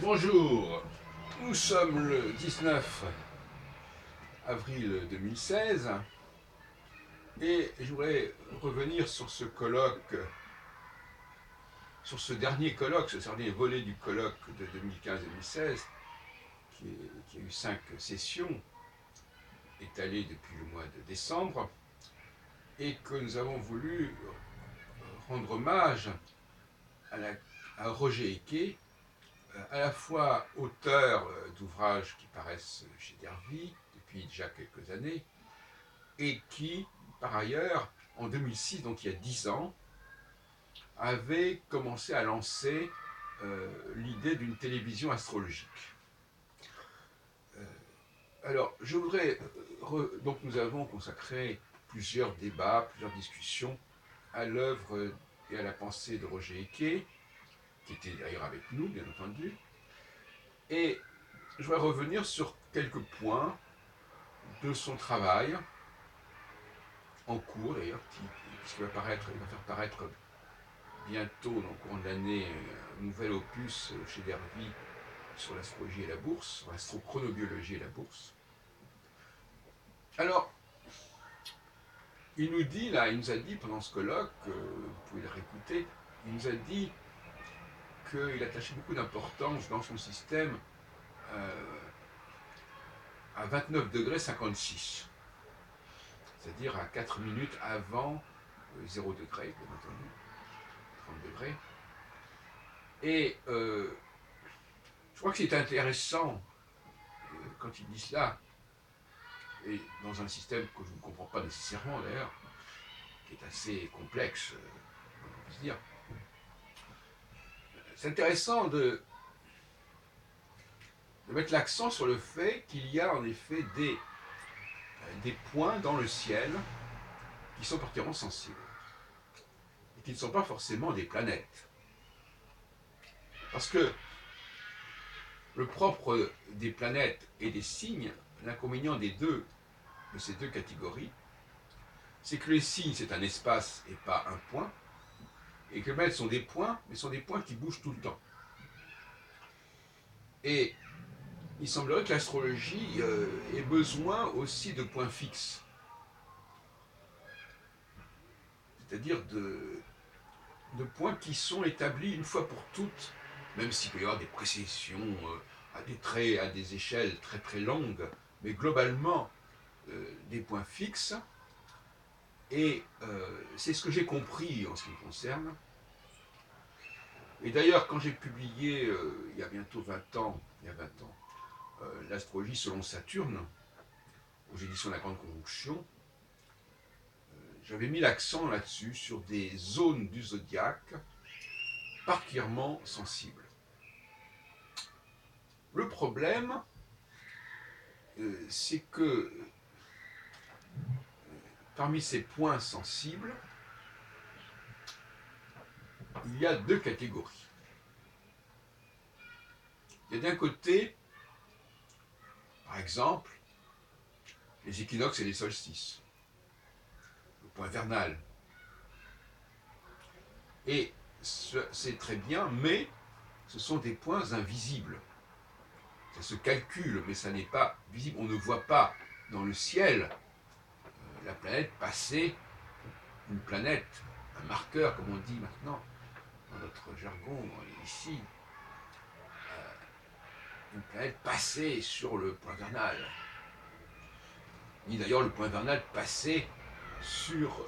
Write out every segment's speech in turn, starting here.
Bonjour, nous sommes le 19 avril 2016 et je voudrais revenir sur ce colloque, sur ce dernier colloque, ce dernier volet du colloque de 2015-2016 qui a eu 5 sessions étalées depuis le mois de décembre et que nous avons voulu rendre hommage à Roger Eke, à la fois auteur d'ouvrages qui paraissent chez Dervy depuis déjà quelques années, et qui, par ailleurs, en 2006, donc il y a 10 ans, avait commencé à lancer l'idée d'une télévision astrologique. Alors, je voudrais... donc nous avons consacré plusieurs débats, plusieurs discussions à l'œuvre et à la pensée de Roger Eke, qui était d'ailleurs avec nous, bien entendu. Et je voudrais revenir sur quelques points de son travail, en cours d'ailleurs, puisqu'il va faire paraître bientôt, dans le courant de l'année, un nouvel opus chez Dervy sur l'astrologie et la bourse, sur l'astrochronobiologie et la bourse. Alors, il nous a dit pendant ce colloque, vous pouvez le réécouter, il nous a dit qu'il attachait beaucoup d'importance dans son système à 29 degrés 56, c'est-à-dire à 4 minutes avant 0 degré, bien entendu, 30 degrés. Et je crois que c'est intéressant quand il dit cela, et dans un système que je ne comprends pas nécessairement d'ailleurs, qui est assez complexe, on peut se dire. C'est intéressant de mettre l'accent sur le fait qu'il y a en effet des points dans le ciel qui sont particulièrement sensibles, et qui ne sont pas forcément des planètes. Parce que le propre des planètes et des signes, l'inconvénient de ces deux catégories, c'est que les signes, c'est un espace et pas un point, et que les planètes sont des points, mais sont des points qui bougent tout le temps. Et il semblerait que l'astrologie ait besoin aussi de points fixes, c'est-à-dire de points qui sont établis une fois pour toutes, même s'il peut y avoir des précessions à des échelles très très longues, mais globalement des points fixes. Et c'est ce que j'ai compris en ce qui me concerne. Et d'ailleurs, quand j'ai publié, il y a bientôt 20 ans, l'astrologie selon Saturne, aux éditions de la Grande Conjonction, j'avais mis l'accent là-dessus, sur des zones du zodiaque particulièrement sensibles. Le problème, c'est que parmi ces points sensibles, il y a deux catégories. Il y a d'un côté, par exemple, les équinoxes et les solstices, le point vernal. Et c'est très bien, mais ce sont des points invisibles. Ça se calcule, mais ça n'est pas visible. On ne voit pas dans le ciel la planète passer, une planète, un marqueur, comme on dit maintenant, dans notre jargon ici, une planète passer sur le point vernal. Ni d'ailleurs le point vernal passer sur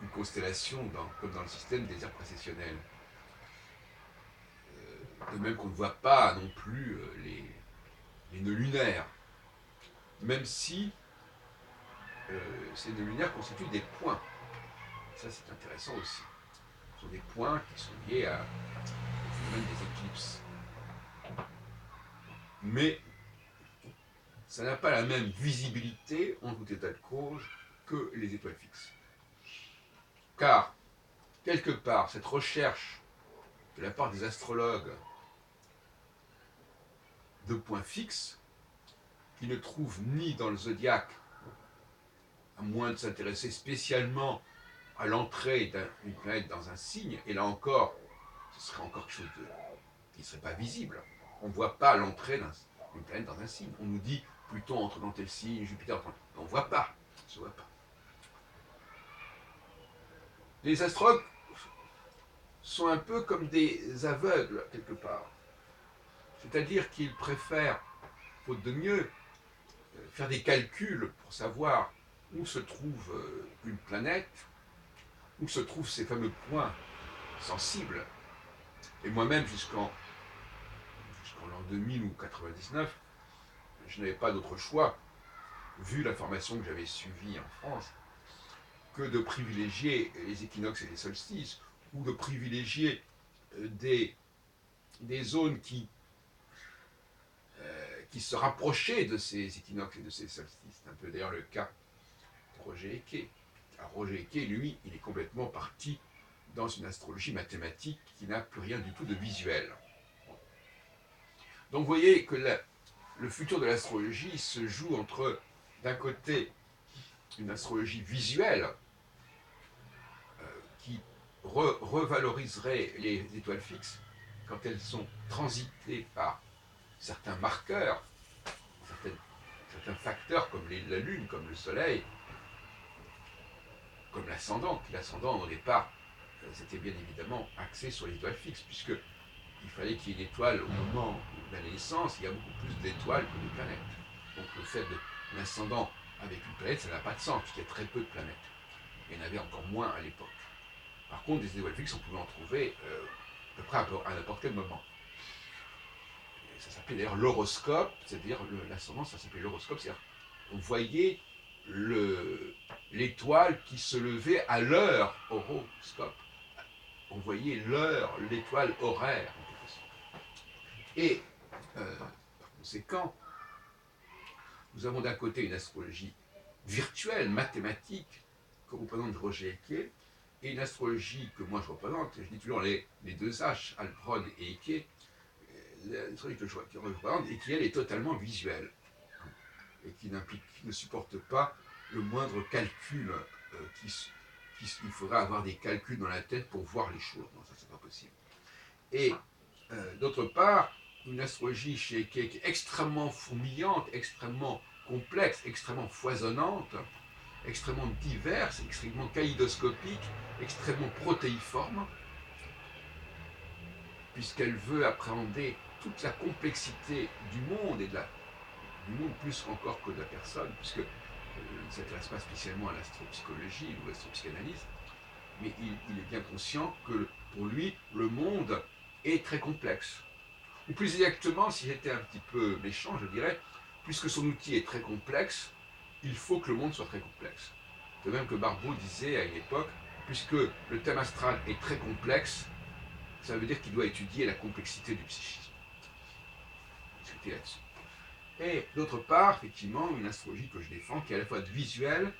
une constellation, comme dans le système des aires précessionnelles. De même qu'on ne voit pas non plus les nœuds lunaires, même si ces nœuds lunaires constituent des points. Ça, c'est intéressant aussi. Ce sont des points qui sont liés au phénomène des éclipses. Mais ça n'a pas la même visibilité, en tout état de cause, que les étoiles fixes. Car, quelque part, cette recherche de la part des astrologues de points fixes, qui ne trouvent ni dans le zodiaque, à moins de s'intéresser spécialement à l'entrée d'une planète dans un signe, et là encore, ce serait encore quelque chose qui ne serait pas visible. On ne voit pas l'entrée d'une planète dans un signe. On nous dit Pluton entre dans tel signe, Jupiter entre. On ne voit pas. Ça ne se voit pas. Les astrologues sont un peu comme des aveugles, quelque part. C'est-à-dire qu'ils préfèrent, faute de mieux, faire des calculs pour savoir où se trouve une planète, où se trouvent ces fameux points sensibles. Et moi-même, jusqu'en l'an 2000 ou 99, je n'avais pas d'autre choix, vu la formation que j'avais suivie en France, que de privilégier les équinoxes et les solstices, ou de privilégier des zones qui se rapprochaient de ces équinoxes et de ces solstices. C'est un peu d'ailleurs le cas de Roger Eke. Alors Roger Eke, lui, il est complètement parti dans une astrologie mathématique qui n'a plus rien du tout de visuel. Donc vous voyez que le futur de l'astrologie se joue entre, d'un côté, une astrologie visuelle qui revaloriserait les étoiles fixes quand elles sont transitées par certains marqueurs, certains facteurs comme la Lune, comme le Soleil, comme l'ascendant. L'ascendant, au départ, c'était bien évidemment axé sur les étoiles fixes, puisqu'il fallait qu'il y ait une étoile au moment de la naissance. Il y a beaucoup plus d'étoiles que de planètes. Donc le fait d'un ascendant avec une planète, ça n'a pas de sens, puisqu'il y a très peu de planètes. Il y en avait encore moins à l'époque. Par contre, des étoiles fixes, on pouvait en trouver à peu près à n'importe quel moment. Et ça s'appelait d'ailleurs l'horoscope, c'est-à-dire l'ascendant, ça s'appelait l'horoscope, c'est-à-dire on voyait l'étoile qui se levait à l'heure horoscope. On voyait l'heure, l'étoile horaire, en quelque sorte. Et, par conséquent, nous avons d'un côté une astrologie virtuelle, mathématique, que représente Roger Eke, et une astrologie que moi je représente, je dis toujours les deux H, Alprod et Eke, l'astrologie que je représente, et qui elle est totalement visuelle, et qui ne supporte pas le moindre calcul, il faudra avoir des calculs dans la tête pour voir les choses, non, ça c'est pas possible. Et d'autre part, une astrologie chez Eke qui est extrêmement fourmillante, extrêmement complexe, extrêmement foisonnante, extrêmement diverse, extrêmement kaléidoscopique, extrêmement protéiforme, puisqu'elle veut appréhender toute la complexité du monde, et du monde plus encore que de la personne, puisque ne s'intéresse pas spécialement à l'astropsychologie ou à l'astropsychanalyse, mais il est bien conscient que pour lui, le monde est très complexe. Ou plus exactement, si j'étais un petit peu méchant, je dirais, puisque son outil est très complexe, il faut que le monde soit très complexe. De même que Barbeau disait à une époque, puisque le thème astral est très complexe, ça veut dire qu'il doit étudier la complexité du psychisme. Discuter là-dessus. Et d'autre part, effectivement, une astrologie que je défends, qui est à la fois visuelle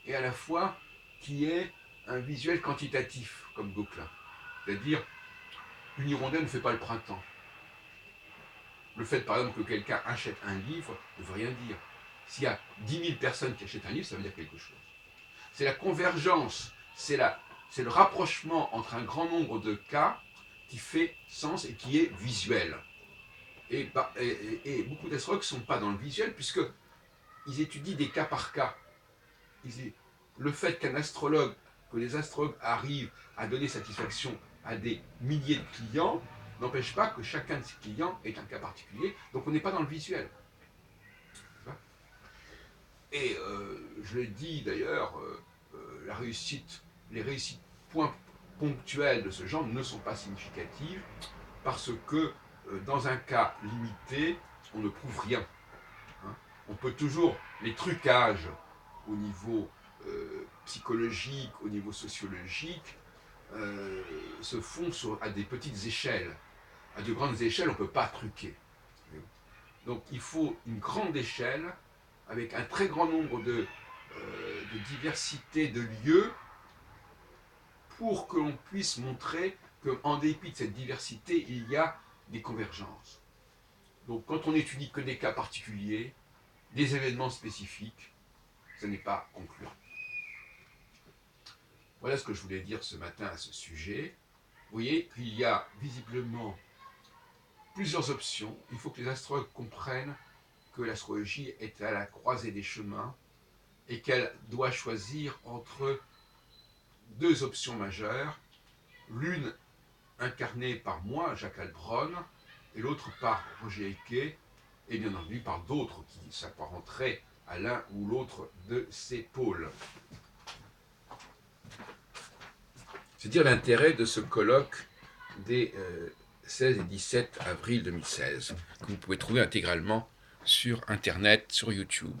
et à la fois qui est un visuel quantitatif, comme Gauquelin. C'est-à-dire, une hirondelle ne fait pas le printemps. Le fait, par exemple, que quelqu'un achète un livre ne veut rien dire. S'il y a 10 000 personnes qui achètent un livre, ça veut dire quelque chose. C'est la convergence, c'est le rapprochement entre un grand nombre de cas qui fait sens et qui est visuel. Et beaucoup d'astrologues ne sont pas dans le visuel, puisqu'ils étudient des cas par cas. Le fait que les astrologues arrivent à donner satisfaction à des milliers de clients, n'empêche pas que chacun de ces clients est un cas particulier, donc on n'est pas dans le visuel. Et je l'ai dit d'ailleurs, les réussites ponctuelles de ce genre ne sont pas significatives, parce que dans un cas limité, on ne prouve rien. Hein. On peut toujours, les trucages au niveau psychologique, au niveau sociologique, se font à des petites échelles. À de grandes échelles, on ne peut pas truquer. Donc il faut une grande échelle, avec un très grand nombre de diversité de lieux, pour que l'on puisse montrer qu'en dépit de cette diversité, il y a des convergences. Donc quand on étudie que des cas particuliers, des événements spécifiques, ce n'est pas concluant. Voilà ce que je voulais dire ce matin à ce sujet. Vous voyez qu'il y a visiblement plusieurs options. Il faut que les astrologues comprennent que l'astrologie est à la croisée des chemins et qu'elle doit choisir entre deux options majeures, l'une incarnée par moi, Jacques Heilbronn, et l'autre par Roger Icke, et bien entendu par d'autres qui s'apparenteraient à l'un ou l'autre de ces pôles. C'est dire l'intérêt de ce colloque des 16 et 17 avril 2016, que vous pouvez trouver intégralement sur Internet, sur YouTube.